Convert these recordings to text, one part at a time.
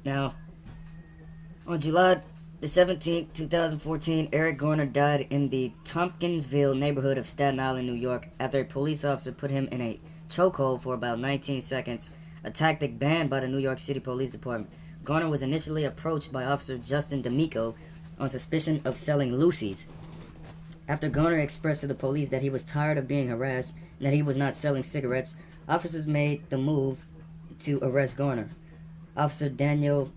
Now, on July the 17th, 2014, Eric Garner died in the Tompkinsville neighborhood of Staten Island, New York, after a police officer put him in a chokehold for about 19 seconds, a tactic banned by the New York City Police Department. Garner was initially approached by Officer Justin D'Amico on suspicion of selling Lucy's. After Garner expressed to the police that he was tired of being harassed and that he was not selling cigarettes, officers made the move to arrest Garner. Officer Daniel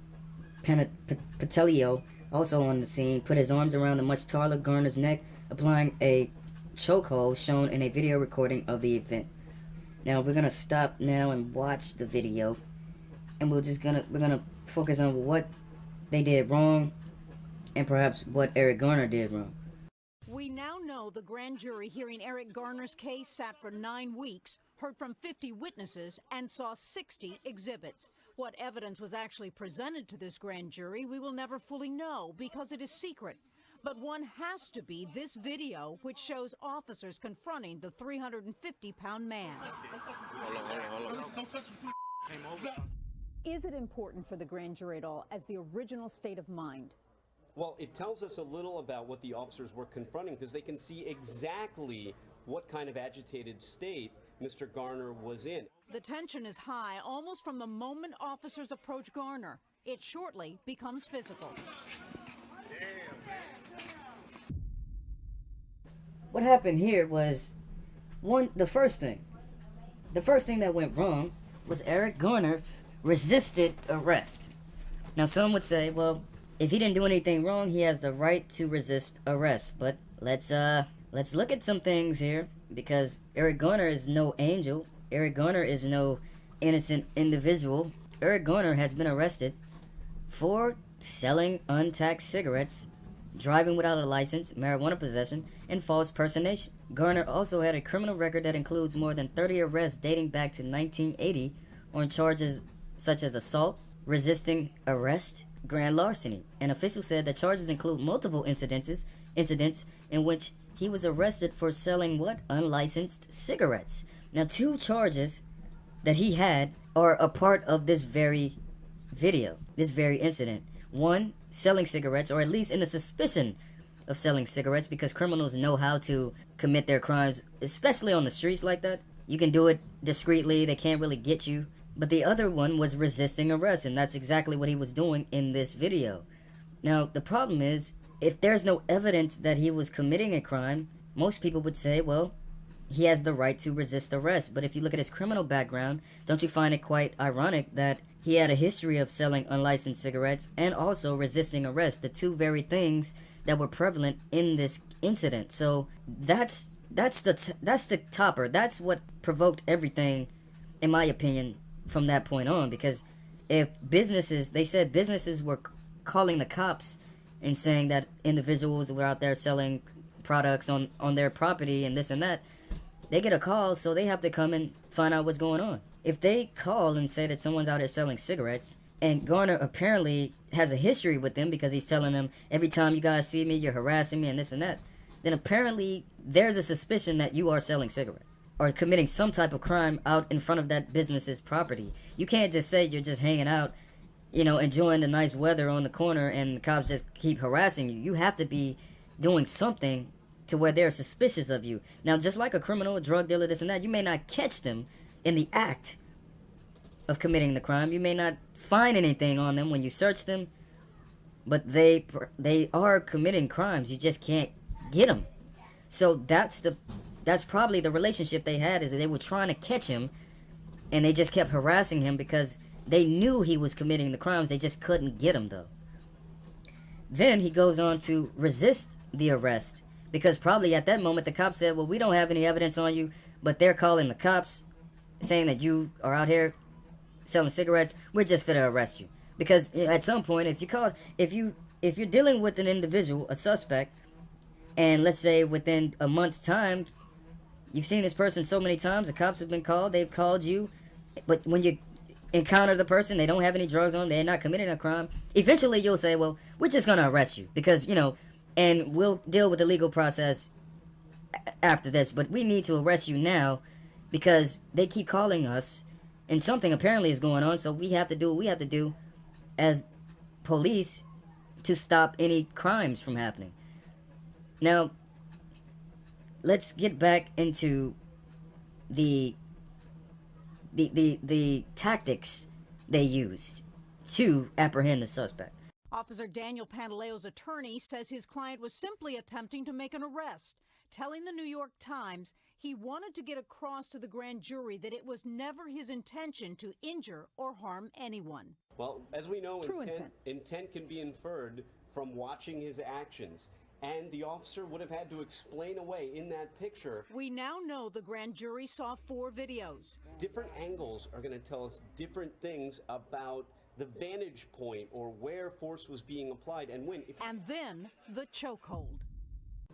Petelio, also on the scene, put his arms around the much taller Garner's neck, applying a chokehold shown in a video recording of the event. Now we're gonna stop now and watch the video, and we're gonna focus on what they did wrong and perhaps what Eric Garner did wrong. We now know the grand jury hearing Eric Garner's case sat for 9 weeks, heard from 50 witnesses, and saw 60 exhibits. What evidence was actually presented to this grand jury, we will never fully know because it is secret. But one has to be this video, which shows officers confronting the 350-pound man. Is it important for the grand jury at all as the original state of mind? Well, it tells us a little about what the officers were confronting because they can see exactly what kind of agitated state Mr. Garner was in. The tension is high almost from the moment officers approach Garner. It shortly becomes physical. What happened here was the first thing that went wrong was Eric Garner resisted arrest. Now some would say, well, if he didn't do anything wrong, he has the right to resist arrest. But let's look at some things here, because Eric Garner is no angel. Eric Garner is no innocent individual. Eric Garner has been arrested for selling untaxed cigarettes, driving without a license, marijuana possession, and false personation. Garner also had a criminal record that includes more than 30 arrests dating back to 1980 on charges such as assault, resisting arrest, grand larceny. An official said the charges include multiple incidents in which he was arrested for selling unlicensed cigarettes. Now, 2 charges that he had are a part of this very video, this very incident. 1, selling cigarettes, or at least in the suspicion of selling cigarettes, because criminals know how to commit their crimes, especially on the streets like that. You can do it discreetly, they can't really get you. But the other one was resisting arrest, and that's exactly what he was doing in this video. Now, the problem is, if there's no evidence that he was committing a crime, most people would say, well, he has the right to resist arrest. But if you look at his criminal background, don't you find it quite ironic that he had a history of selling unlicensed cigarettes and also resisting arrest, the two very things that were prevalent in this incident? So that's the topper. That's what provoked everything, in my opinion, from that point on. Because if they said businesses were calling the cops and saying that individuals were out there selling products on their property and this and that, they get a call, so they have to come and find out what's going on. If they call and say that someone's out here selling cigarettes, and Garner apparently has a history with them because he's telling them, every time you guys see me, you're harassing me and this and that, then apparently there's a suspicion that you are selling cigarettes or committing some type of crime out in front of that business's property. You can't just say you're just hanging out, enjoying the nice weather on the corner and the cops just keep harassing you. You have to be doing something to where they're suspicious of you. Now, just like a criminal, a drug dealer, this and that, you may not catch them in the act of committing the crime. You may not find anything on them when you search them, but they are committing crimes. You just can't get them. So that's probably the relationship they had, is that they were trying to catch him, and they just kept harassing him because they knew he was committing the crimes. They just couldn't get him, though. Then he goes on to resist the arrest, because probably at that moment the cops said, well, we don't have any evidence on you, but they're calling the cops saying that you are out here selling cigarettes. We're just finna arrest you. Because at some point, if you're dealing with an individual, a suspect, and let's say within a month's time, you've seen this person so many times, the cops have been called, they've called you, but when you encounter the person, they don't have any drugs on them, they're not committing a crime, eventually you'll say, well, we're just gonna arrest you, because, and we'll deal with the legal process after this, but we need to arrest you now because they keep calling us and something apparently is going on, so we have to do what we have to do as police to stop any crimes from happening. Now, let's get back into the tactics they used to apprehend the suspect. Officer Daniel Pantaleo's attorney says his client was simply attempting to make an arrest, telling the New York Times he wanted to get across to the grand jury that it was never his intention to injure or harm anyone. Well, as we know, True intent can be inferred from watching his actions. And the officer would have had to explain away in that picture. We now know the grand jury saw 4 videos. Different angles are going to tell us different things about the vantage point or where force was being applied and when. And then the chokehold.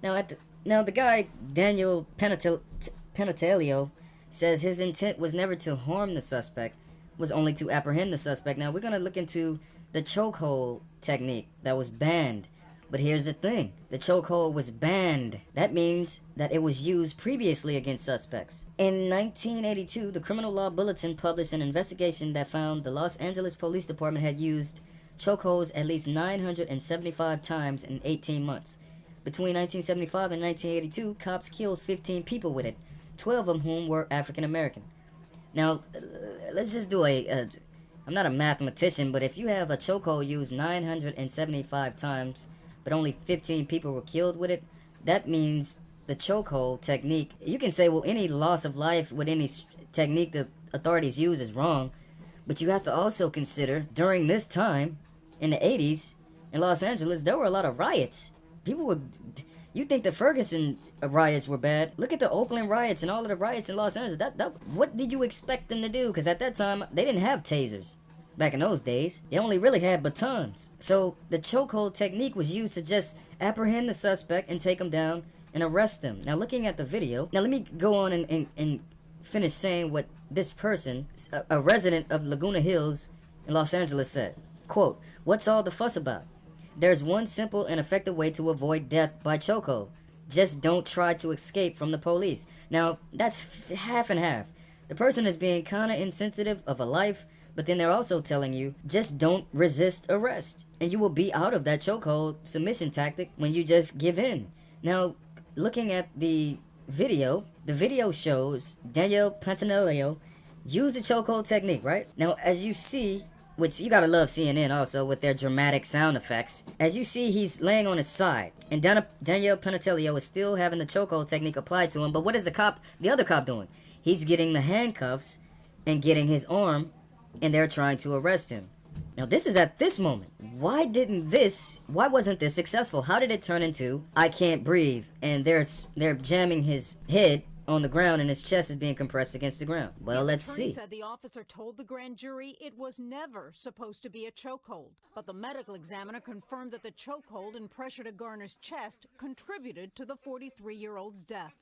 Now the guy, Daniel Pantaleio, says his intent was never to harm the suspect, was only to apprehend the suspect. Now we're going to look into the chokehold technique that was banned. But here's the thing, the chokehold was banned. That means that it was used previously against suspects. In 1982, the Criminal Law Bulletin published an investigation that found the Los Angeles Police Department had used chokeholds at least 975 times in 18 months. Between 1975 and 1982, cops killed 15 people with it, 12 of whom were African American. Now, let's just do I'm not a mathematician, but if you have a chokehold used 975 times, but only 15 people were killed with it, that means the chokehold technique, you can say, well, any loss of life with any technique the authorities use is wrong, but you have to also consider, during this time, in the 80s, in Los Angeles, there were a lot of riots. You think the Ferguson riots were bad? Look at the Oakland riots and all of the riots in Los Angeles. What did you expect them to do? Because at that time, they didn't have tasers. Back in those days, they only really had batons. So the chokehold technique was used to just apprehend the suspect and take him down and arrest them. Now looking at the video, now let me go on and finish saying what this person, a resident of Laguna Hills in Los Angeles, said. Quote, "What's all the fuss about? There's one simple and effective way to avoid death by chokehold. Just don't try to escape from the police." Now that's half and half. The person is being kind of insensitive of a life, but then they're also telling you, just don't resist arrest, and you will be out of that chokehold submission tactic when you just give in. Now, looking at the video shows Daniel Pantaleio use the chokehold technique, right? Now, as you see, which you gotta love CNN also with their dramatic sound effects, as you see, he's laying on his side, and Daniel Pantaleio is still having the chokehold technique applied to him, but what is the other cop doing? He's getting the handcuffs and getting his arm, and they're trying to arrest him. Now this is at this moment. Why wasn't this successful? How did it turn into, I can't breathe, and they're jamming his head on the ground and his chest is being compressed against the ground? Well, let's see. Said the officer told the grand jury it was never supposed to be a chokehold, but the medical examiner confirmed that the chokehold and pressure to Garner's chest contributed to the 43-year-old's death.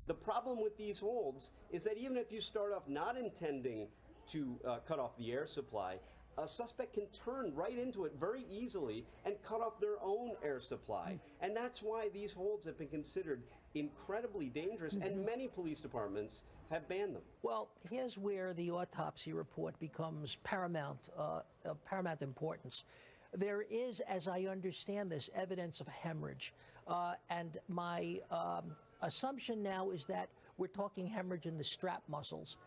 The problem with these holds is that even if you start off not intending to cut off the air supply, a suspect can turn right into it very easily and cut off their own air supply. And that's why these holds have been considered incredibly dangerous, and many police departments have banned them. Well, here's where the autopsy report becomes paramount importance. There is, as I understand this, evidence of hemorrhage. And my assumption now is that we're talking hemorrhage in the strap muscles,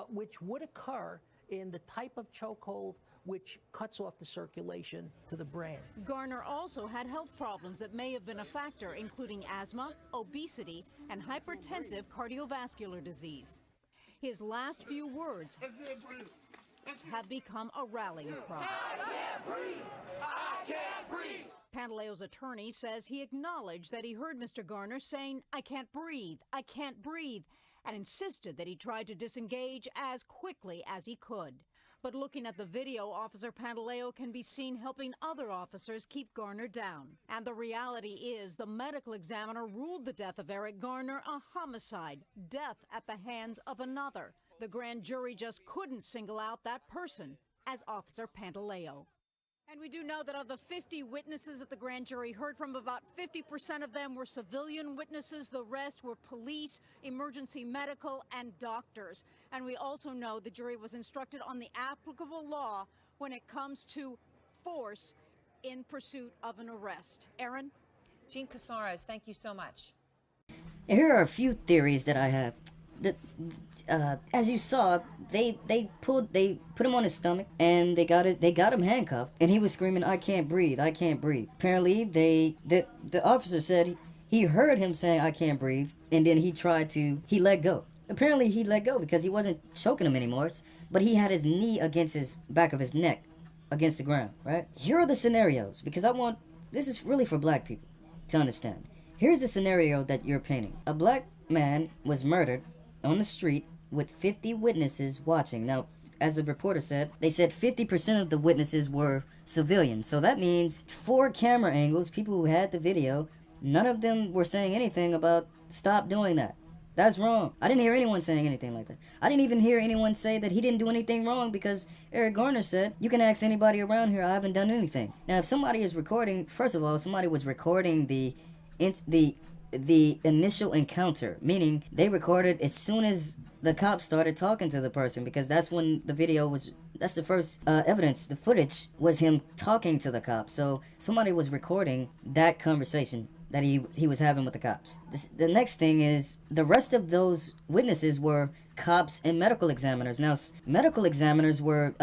which would occur in the type of chokehold which cuts off the circulation to the brain. Garner also had health problems that may have been a factor, including asthma, obesity, and hypertensive cardiovascular disease. His last few words have become a rallying cry. I can't breathe! I can't breathe! Pantaleio's attorney says he acknowledged that he heard Mr. Garner saying, "I can't breathe, I can't breathe," and insisted that he tried to disengage as quickly as he could. But looking at the video, Officer Pantaleio can be seen helping other officers keep Garner down. And the reality is the medical examiner ruled the death of Eric Garner a homicide, death at the hands of another. The grand jury just couldn't single out that person as Officer Pantaleio. And we do know that of the 50 witnesses that the grand jury heard from, about 50% of them were civilian witnesses. The rest were police, emergency medical, and doctors. And we also know the jury was instructed on the applicable law when it comes to force in pursuit of an arrest. Aaron? Jean Casares, thank you so much. Here are a few theories that I have. As you saw, they put him on his stomach and they got him handcuffed, and he was screaming, "I can't breathe, I can't breathe." Apparently, the officer said he heard him saying, "I can't breathe," and then he let go. Apparently, he let go because he wasn't choking him anymore, but he had his knee against his back of his neck, against the ground. Right? Here are the scenarios, because this is really for black people to understand. Here's a scenario that you're painting. A black man was murdered on the street with 50 witnesses watching. Now, as the reporter said, they said 50% of the witnesses were civilians. So that means 4 camera angles, people who had the video, none of them were saying anything about stop doing that. That's wrong. I didn't hear anyone saying anything like that. I didn't even hear anyone say that he didn't do anything wrong, because Eric Garner said, "You can ask anybody around here, I haven't done anything." Now, if somebody is recording, first of all, somebody was recording the initial encounter, meaning they recorded as soon as the cops started talking to the person, because that's when the video was, that's the first evidence. The footage was him talking to the cops. So somebody was recording that conversation that he was having with the cops. The next thing is, the rest of those witnesses were cops and medical examiners. Now, medical examiners were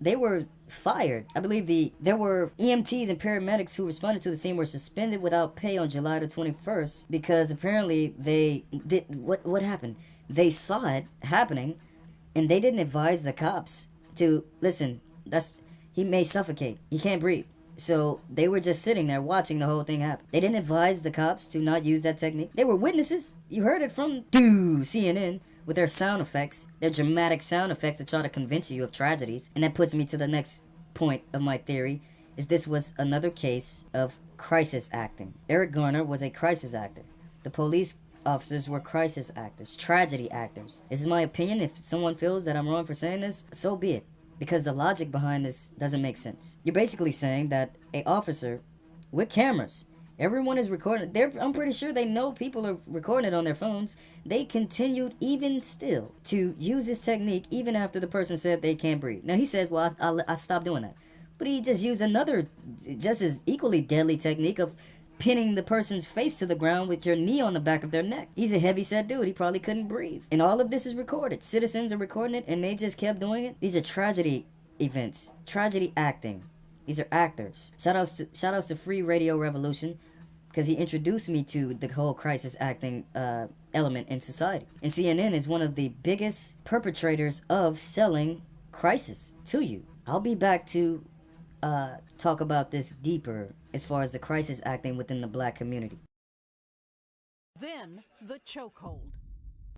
they were fired. I believe there were EMTs and paramedics who responded to the scene were suspended without pay on July the 21st, because apparently they did what happened. They saw it happening, and they didn't advise the cops to listen. He may suffocate. He can't breathe. So they were just sitting there watching the whole thing happen. They didn't advise the cops to not use that technique. They were witnesses. You heard it from CNN with their sound effects, their dramatic sound effects to try to convince you of tragedies. And that puts me to the next point of my theory, is this was another case of crisis acting. Eric Garner was a crisis actor. The police officers were crisis actors, tragedy actors. This is my opinion. If someone feels that I'm wrong for saying this, so be it, because the logic behind this doesn't make sense. You're basically saying that a officer with cameras, everyone is recording. I'm pretty sure they know people are recording it on their phones. They continued even still to use this technique even after the person said they can't breathe. Now he says, well, I stopped doing that. But he just used another, just as equally deadly technique of pinning the person's face to the ground with your knee on the back of their neck. He's a heavy-set dude. He probably couldn't breathe. And all of this is recorded. Citizens are recording it, and they just kept doing it. These are tragedy events. Tragedy acting. These are actors. Shout outs to Free Radio Revolution, because he introduced me to the whole crisis acting element in society. And CNN is one of the biggest perpetrators of selling crisis to you. I'll be back to talk about this deeper as far as the crisis acting within the black community. Then the chokehold.